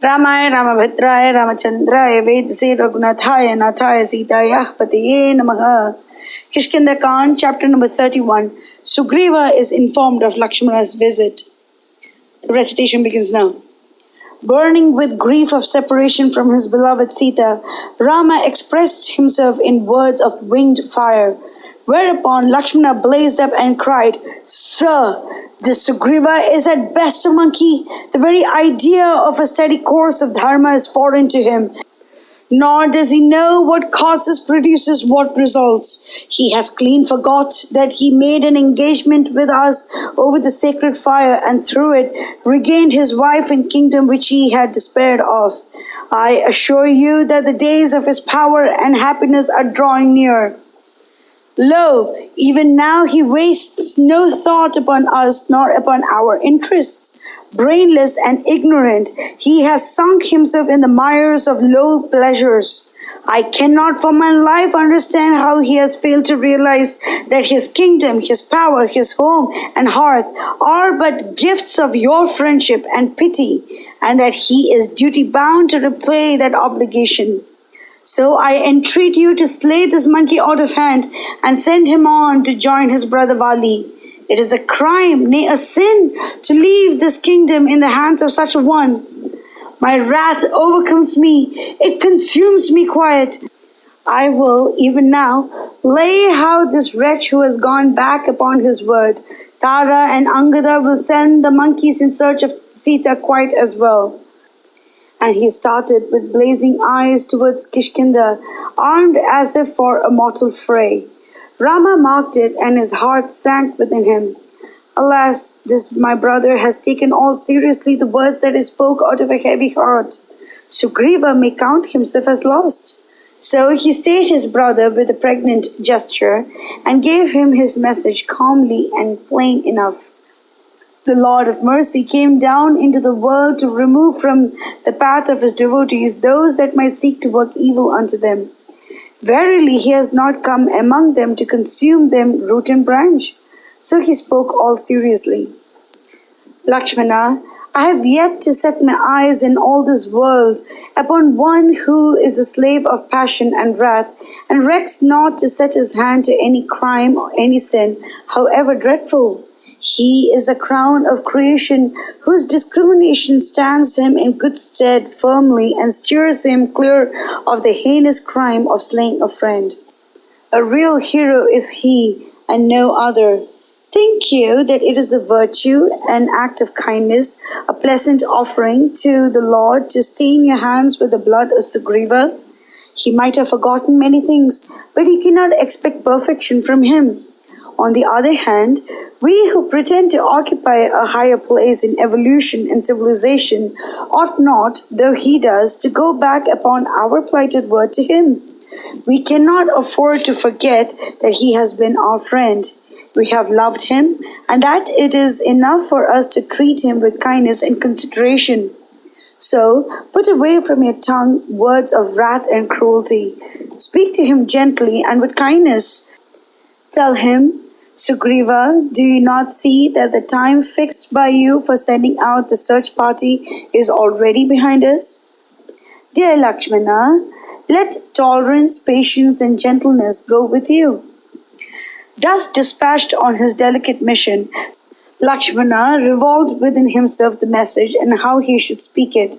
रामाय रामभद्राय रामचंद्राय वेदसे रघुनाथाय नाथाय सीतायाः पतये नमः. Kishkindha Khan, chapter number 31. Sugriva is informed of Lakshmana's visit. The recitation begins now. Burning with grief of separation from his beloved Sita, Rama expressed himself in words of winged fire. Whereupon Lakshmana blazed up and cried, "Sir, this Sugriva is at best a monkey. The very idea of a steady course of dharma is foreign to him. Nor does he know what causes produces what results. He has clean forgot that he made an engagement with us over the sacred fire, and through it regained his wife and kingdom which he had despaired of. I assure you that the days of his power and happiness are drawing near. Lo, even now he wastes no thought upon us nor upon our interests. Brainless and ignorant, he has sunk himself in the mires of low pleasures. I cannot for my life understand how he has failed to realize that his kingdom, his power, his home and hearth are but gifts of your friendship and pity, and that he is duty bound to repay that obligation. So I entreat you to slay this monkey out of hand and send him on to join his brother Vali. It is a crime, nay a sin, to leave this kingdom in the hands of such a one. My wrath overcomes me, it consumes me quite. I will even now lay how this wretch who has gone back upon his word. Tara and Angada will send the monkeys in search of Sita quite as well." And he started with blazing eyes towards Kishkindha, armed as if for a mortal fray. Rama marked it, and his heart sank within him. Alas, this my brother has taken all seriously the words that he spoke out of a heavy heart. Sugriva may count himself as lost. So he stayed his brother with a pregnant gesture, and gave him his message calmly and plain enough. The Lord of mercy came down into the world to remove from the path of his devotees those that might seek to work evil unto them. Verily, he has not come among them to consume them root and branch. So he spoke all seriously. Lakshmana, I have yet to set my eyes in all this world upon one who is a slave of passion and wrath, and recks not to set his hand to any crime or any sin, however dreadful. He is a crown of creation whose discrimination stands him in good stead firmly and steers him clear of the heinous crime of slaying a friend. A real hero is he and no other. Think you that it is a virtue, an act of kindness, a pleasant offering to the Lord to stain your hands with the blood of Sugriva? He might have forgotten many things, but you cannot expect perfection from him. On the other hand, we who pretend to occupy a higher place in evolution and civilization ought not, though he does, to go back upon our plighted word to him. We cannot afford to forget that he has been our friend. We have loved him, and that it is enough for us to treat him with kindness and consideration. So put away from your tongue words of wrath and cruelty. Speak to him gently and with kindness. Tell him, Sugriva, do you not see that the time fixed by you for sending out the search party is already behind us? Dear Lakshmana, let tolerance, patience, and gentleness go with you. Thus dispatched on his delicate mission, Lakshmana revolved within himself the message and how he should speak it.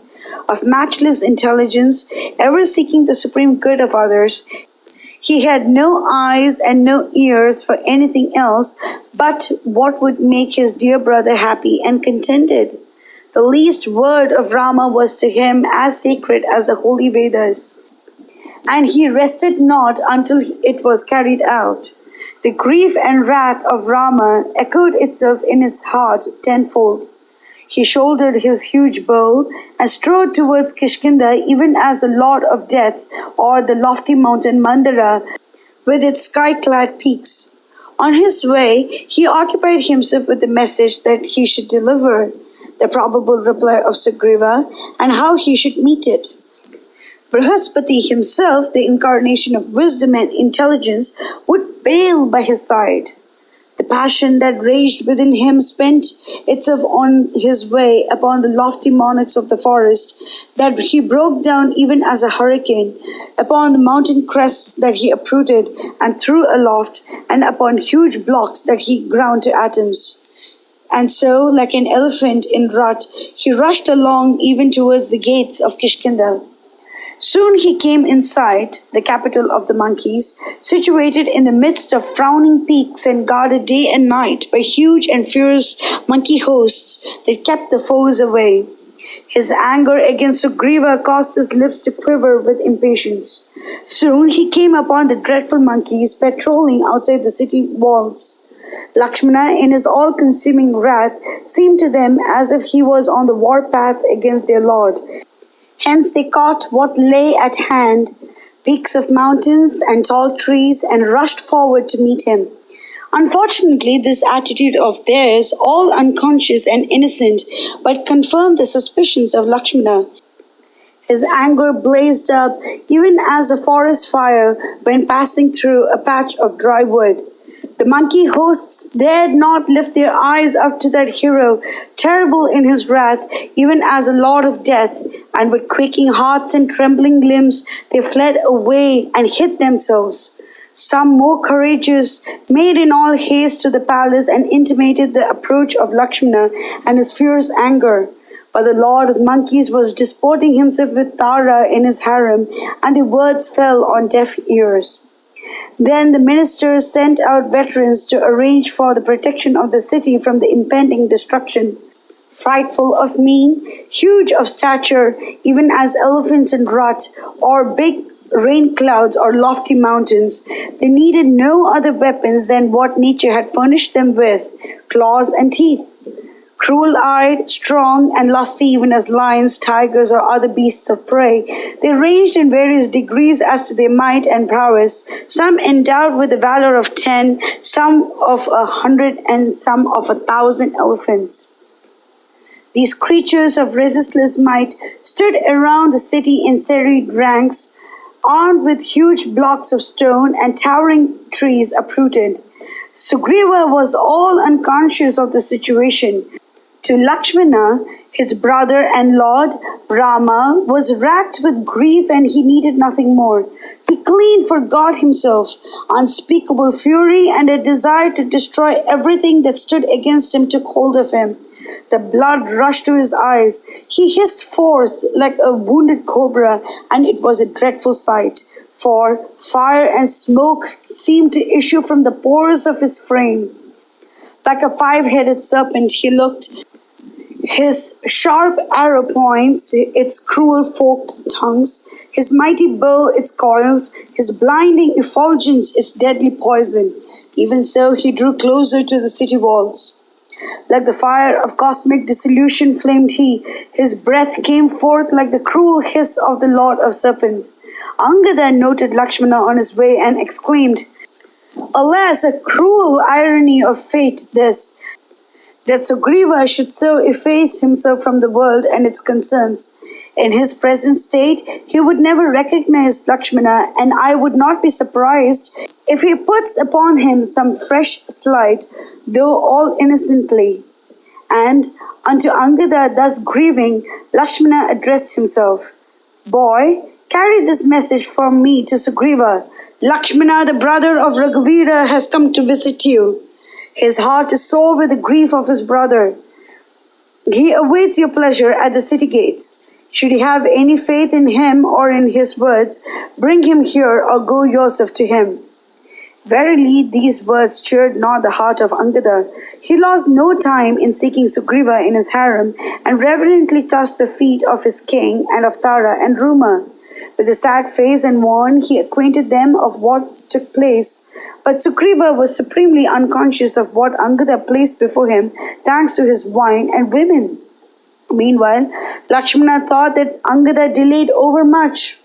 Of matchless intelligence, ever seeking the supreme good of others, he had no eyes and no ears for anything else but what would make his dear brother happy and contented. The least word of Rama was to him as sacred as the holy Vedas, and he rested not until it was carried out. The grief and wrath of Rama echoed itself in his heart tenfold. He shouldered his huge bow and strode towards Kishkindha, even as the Lord of Death, or the lofty mountain Mandara with its sky-clad peaks. On his way, he occupied himself with the message that he should deliver, the probable reply of Sugriva, and how he should meet it. Brihaspati himself, the incarnation of wisdom and intelligence, would bail by his side. The passion that raged within him spent itself on his way upon the lofty monarchs of the forest, that he broke down even as a hurricane, upon the mountain crests that he uprooted and threw aloft, and upon huge blocks that he ground to atoms. And so, like an elephant in rut, he rushed along even towards the gates of Kishkindha. Soon he came in sight, the capital of the monkeys, situated in the midst of frowning peaks and guarded day and night by huge and fierce monkey hosts that kept the foes away. His anger against Sugriva caused his lips to quiver with impatience. Soon he came upon the dreadful monkeys patrolling outside the city walls. Lakshmana, in his all-consuming wrath, seemed to them as if he was on the war-path against their lord. Hence they caught what lay at hand, peaks of mountains and tall trees, and rushed forward to meet him. Unfortunately, this attitude of theirs, all unconscious and innocent, but confirmed the suspicions of Lakshmana. His anger blazed up even as a forest fire when passing through a patch of dry wood. The monkey hosts dared not lift their eyes up to that hero, terrible in his wrath, even as a lord of death, and with quaking hearts and trembling limbs they fled away and hid themselves. Some more courageous made in all haste to the palace and intimated the approach of Lakshmana and his fierce anger. But the lord of monkeys was disporting himself with Tara in his harem, and the words fell on deaf ears. Then the ministers sent out veterans to arrange for the protection of the city from the impending destruction. Frightful of mien, huge of stature, even as elephants in rut, or big rain clouds or lofty mountains, they needed no other weapons than what nature had furnished them with, claws and teeth. Cruel-eyed, strong, and lusty even as lions, tigers, or other beasts of prey, they ranged in various degrees as to their might and prowess, some endowed with the valor of 10, some of 100, and some of 1,000 elephants. These creatures of resistless might stood around the city in serried ranks, armed with huge blocks of stone and towering trees uprooted. Sugriva was all unconscious of the situation. To Lakshmana, his brother and lord, Rama was racked with grief and he needed nothing more. He clean forgot himself. Unspeakable fury and a desire to destroy everything that stood against him took hold of him. The blood rushed to his eyes. He hissed forth like a wounded cobra, and it was a dreadful sight, for fire and smoke seemed to issue from the pores of his frame. Like a five-headed serpent he looked. His sharp arrow points, its cruel forked tongues, his mighty bow, its coils, his blinding effulgence, its deadly poison. Even so he drew closer to the city walls. Like the fire of cosmic dissolution flamed he. His breath came forth like the cruel hiss of the Lord of Serpents. Angada noted Lakshmana on his way and exclaimed, "Alas, a cruel irony of fate this, that Sugriva should so efface himself from the world and its concerns. In his present state, he would never recognize Lakshmana, and I would not be surprised if he puts upon him some fresh slight, though all innocently." And unto Angada thus grieving, Lakshmana addressed himself, "Boy, carry this message from me to Sugriva. Lakshmana, the brother of Raghuvira, has come to visit you. His heart is sore with the grief of his brother. He awaits your pleasure at the city gates. Should you have any faith in him or in his words, bring him here or go yourself to him." Verily, these words cheered not the heart of Angada. He lost no time in seeking Sugriva in his harem and reverently touched the feet of his king and of Tara and Ruma. With a sad face and warn, he acquainted them of what took place. But Sugriva was supremely unconscious of what Angada placed before him, thanks to his wine and women. Meanwhile, Lakshmana thought that Angada delayed overmuch.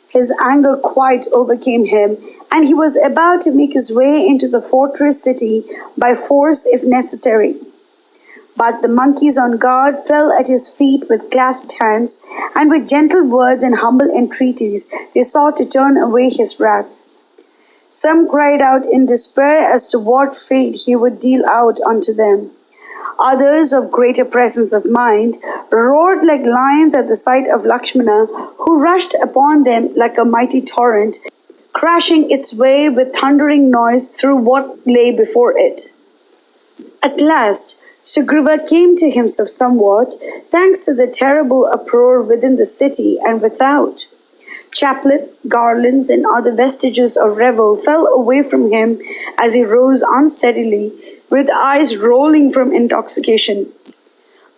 His anger quite overcame him, and he was about to make his way into the fortress city by force if necessary. But the monkeys on guard fell at his feet with clasped hands, and with gentle words and humble entreaties they sought to turn away his wrath. Some cried out in despair as to what fate he would deal out unto them. Others, of greater presence of mind, roared like lions at the sight of Lakshmana, who rushed upon them like a mighty torrent, crashing its way with thundering noise through what lay before it. At last, Sugriva came to himself somewhat, thanks to the terrible uproar within the city and without. Chaplets, garlands, and other vestiges of revel fell away from him as he rose unsteadily, with eyes rolling from intoxication.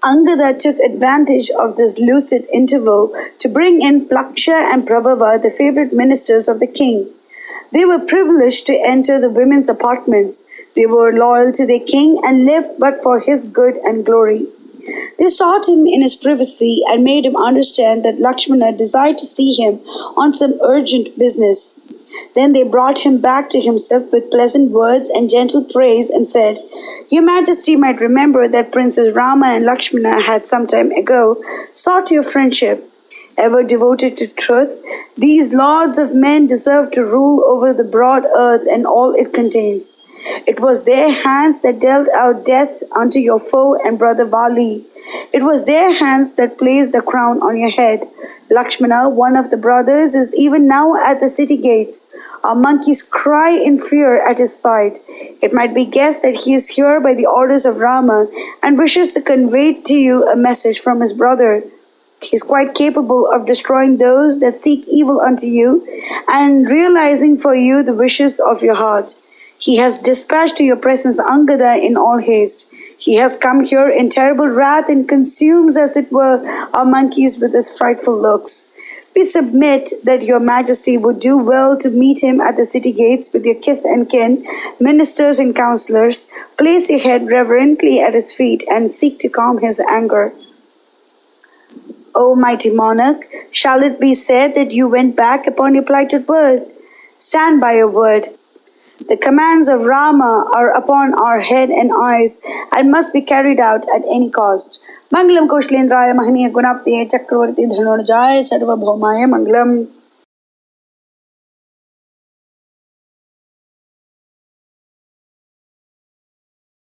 Angada took advantage of this lucid interval to bring in Plaksha and Prabhava, the favorite ministers of the king. They were privileged to enter the women's apartments. They were loyal to their king and lived but for his good and glory. They sought him in his privacy and made him understand that Lakshmana desired to see him on some urgent business. Then they brought him back to himself with pleasant words and gentle praise and said, "Your Majesty might remember that Princes Rama and Lakshmana had some time ago sought your friendship. Ever devoted to truth, these lords of men deserve to rule over the broad earth and all it contains. It was their hands that dealt out death unto your foe and brother Vali. It was their hands that placed the crown on your head. Lakshmana, one of the brothers, is even now at the city gates. Our monkeys cry in fear at his sight. It might be guessed that he is here by the orders of Rama and wishes to convey to you a message from his brother. He is quite capable of destroying those that seek evil unto you and realizing for you the wishes of your heart. He has dispatched to your presence Angada in all haste. He has come here in terrible wrath and consumes, as it were, our monkeys with his frightful looks. We submit that your Majesty would do well to meet him at the city gates with your kith and kin, ministers and counselors. Place your head reverently at his feet and seek to calm his anger. O mighty monarch, shall it be said that you went back upon your plighted word? Stand by your word. The commands of Rama are upon our head and eyes and must be carried out at any cost. Mangalam Koslendraya Mahaniya Gunaptiye Chakravarti Dhanurjaya Sarvabhaumaya Mangalam.